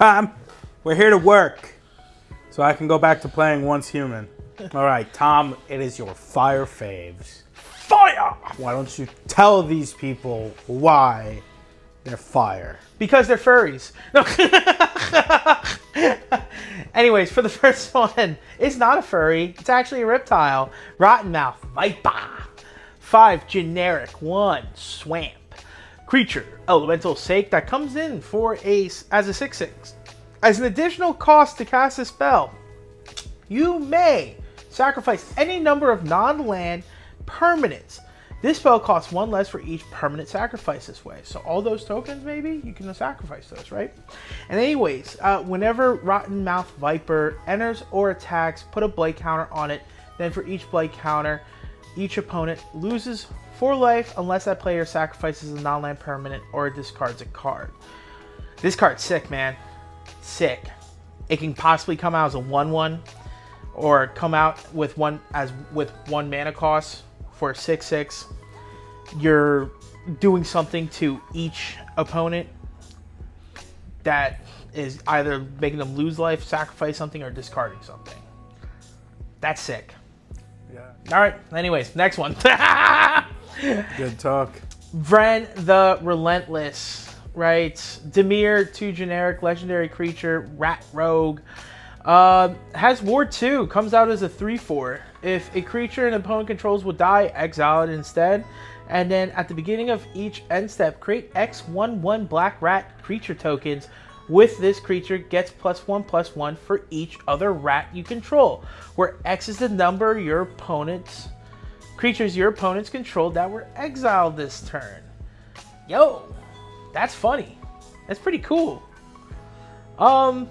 time. We're here to work. So I can go back to playing Once Human. All right, Tom, it is your fire faves. Fire! Why don't you tell these people why they're fire? Because they're furries. No. Anyways, for the first one, it's not a furry. It's actually a reptile. Rottenmouth Viper. 5 generic. 1 swamp. Creature. Elemental Sake that comes in for as a 6/6. As an additional cost to cast a spell, you may sacrifice any number of non-land permanents. This spell costs 1 less for each permanent sacrifice this way. So all those tokens, maybe, you can sacrifice those, right? And anyways, whenever Rottenmouth Viper enters or attacks, put a blade counter on it. Then for each blade counter, each opponent loses 4 life unless that player sacrifices a non-land permanent or discards a card. This card's sick, man. Sick. It can possibly come out as a 1/1 or come out with one mana cost for a 6/6. You're doing something to each opponent that is either making them lose life, sacrifice something, or discarding something. That's sick. Yeah. All right. Anyways, next one. Good talk. Vren the Relentless. Right. Dimir, 2 generic, legendary creature, rat rogue. Has Ward 2, comes out as a 3/4. If a creature an opponent controls will die, exile it instead. And then at the beginning of each end step, create X/1/1 black rat creature tokens. With this creature, gets +1/+1 for each other rat you control, where X is the number your opponent's creatures your opponents controlled that were exiled this turn. Yo, that's funny. That's pretty cool. No.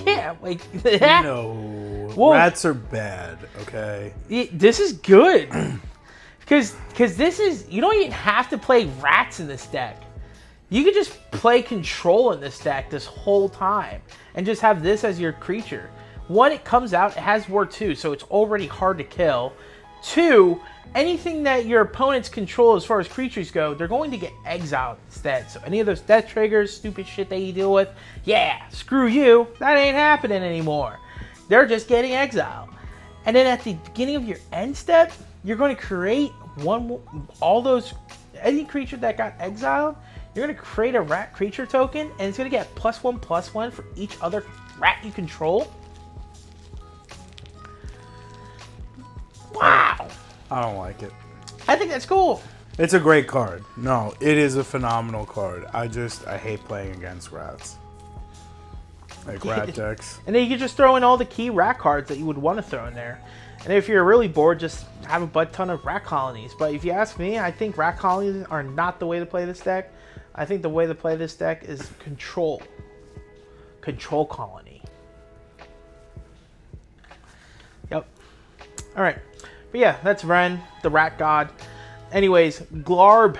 Yeah, like No. Well, rats are bad, okay? This is good. Because this is, you don't even have to play rats in this deck. You could just play control in this deck this whole time and just have this as your creature. 1, it comes out, it has Ward 2, so it's already hard to kill. 2, anything that your opponents control as far as creatures go, they're going to get exiled instead. So any of those death triggers, stupid shit that you deal with, yeah, screw you, that ain't happening anymore. They're just getting exiled. And then at the beginning of your end step, you're going to create any creature that got exiled, you're going to create a rat creature token, and it's going to get +1/+1 for each other rat you control. Wow. I don't like it. I think that's cool. It's a great card. No, it is a phenomenal card. I hate playing against rats. Like rat decks. And then you can just throw in all the key rat cards that you would want to throw in there. And if you're really bored, just have a butt ton of rat colonies. But if you ask me, I think rat colonies are not the way to play this deck. I think the way to play this deck is control. Control colony. Yep. All right. But yeah, that's Vren, the rat god. Anyways, Glarb.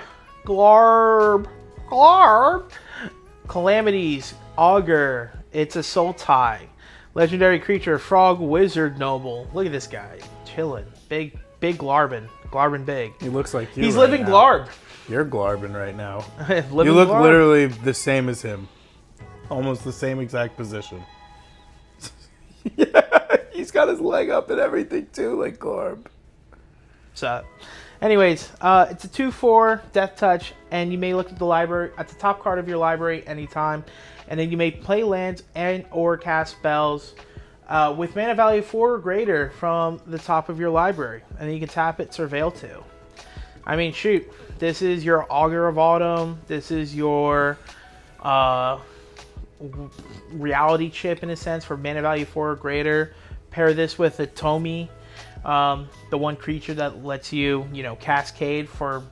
Calamities, Augur. It's a soul tie. Legendary creature, frog, wizard, noble. Look at this guy, chilling. Big Glarbin. Glarbin big. He looks like you. He's right living now. Glarb. You're Glarbin right now. You look Glarb. literally the same as him. Almost the same exact position. Yeah, he's got his leg up and everything too, like Glarb. So, anyways, it's a 2/4 Death Touch, and you may look at the library at the top card of your library anytime, and then you may play lands and or cast spells with mana value 4 or greater from the top of your library, and then you can tap it, Surveil 2. I mean, shoot, this is your Augur of Autumn. This is your reality chip in a sense for mana value 4 or greater. Pair this with a Tomi. The one creature that lets you, cascade for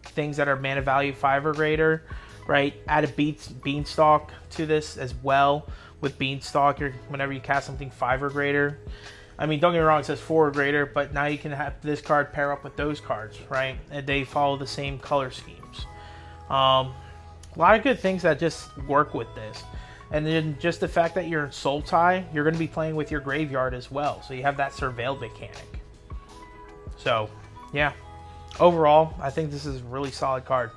things that are mana value 5 or greater, right? Add a Beanstalk to this as well. With Beanstalk, whenever you cast something 5 or greater. I mean, don't get me wrong, it says 4 or greater, but now you can have this card pair up with those cards, right? And they follow the same color schemes. A lot of good things that just work with this. And then just the fact that you're in Soul Tie, you're going to be playing with your graveyard as well. So you have that surveilled mechanic. So, yeah. Overall, I think this is a really solid card.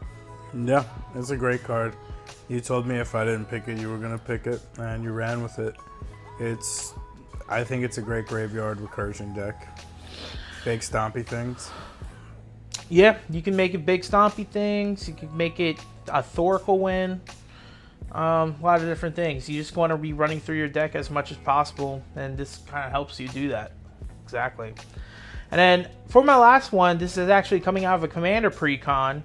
Yeah, it's a great card. You told me if I didn't pick it, you were gonna pick it, and you ran with it. I think it's a great graveyard recursion deck. Big stompy things. Yeah, you can make it big stompy things. You can make it a Thoracle win. A lot of different things. You just want to be running through your deck as much as possible, and this kind of helps you do that. Exactly. And then for my last one, this is actually coming out of a Commander precon.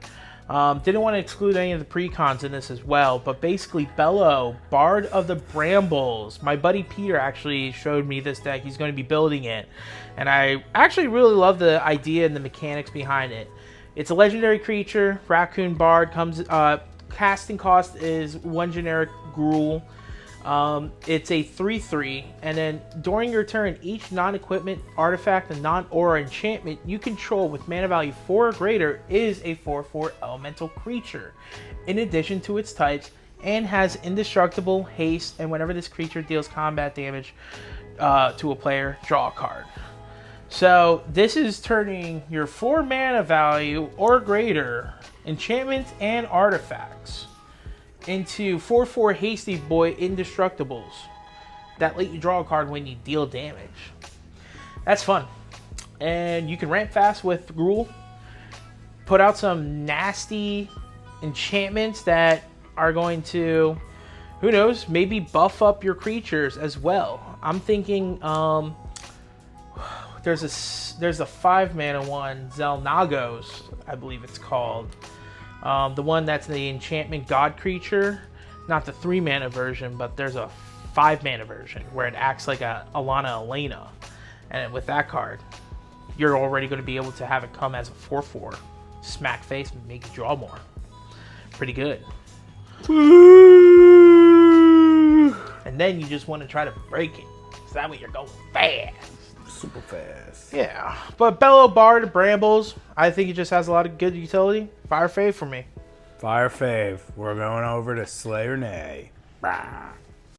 Didn't want to exclude any of the precons in this as well, but basically Bellow, Bard of the Brambles. My buddy Peter actually showed me this deck. He's going to be building it, and I actually really love the idea and the mechanics behind it. It's a legendary creature, Raccoon Bard. Casting cost is 1 generic Gruul. It's a 3/3, and then during your turn, each non-equipment, artifact, and non-aura enchantment you control with mana value 4 or greater is a 4/4 elemental creature, in addition to its types, and has indestructible haste, and whenever this creature deals combat damage to a player, draw a card. So this is turning your 4 mana value or greater enchantments and artifacts into 4/4 hasty boy indestructibles that let you draw a card when you deal damage. That's fun. And you can ramp fast with Gruul. Put out some nasty enchantments that are going to, who knows, maybe buff up your creatures as well. I'm thinking there's a 5 mana one, Zelnagos, I believe it's called. The one that's the enchantment god creature, not the 3 mana version, but there's a 5 mana version where it acts like a Alana Elena. And with that card, you're already going to be able to have it come as a 4/4, smack face and make you draw more. Pretty good. And then you just want to try to break it. So that way you're going fast. Super fast. Yeah, but Bellow, Bard of Brambles, I think it just has a lot of good utility. Fire Fave for me. Fire Fave. We're going over to Slay or Nay. Bah.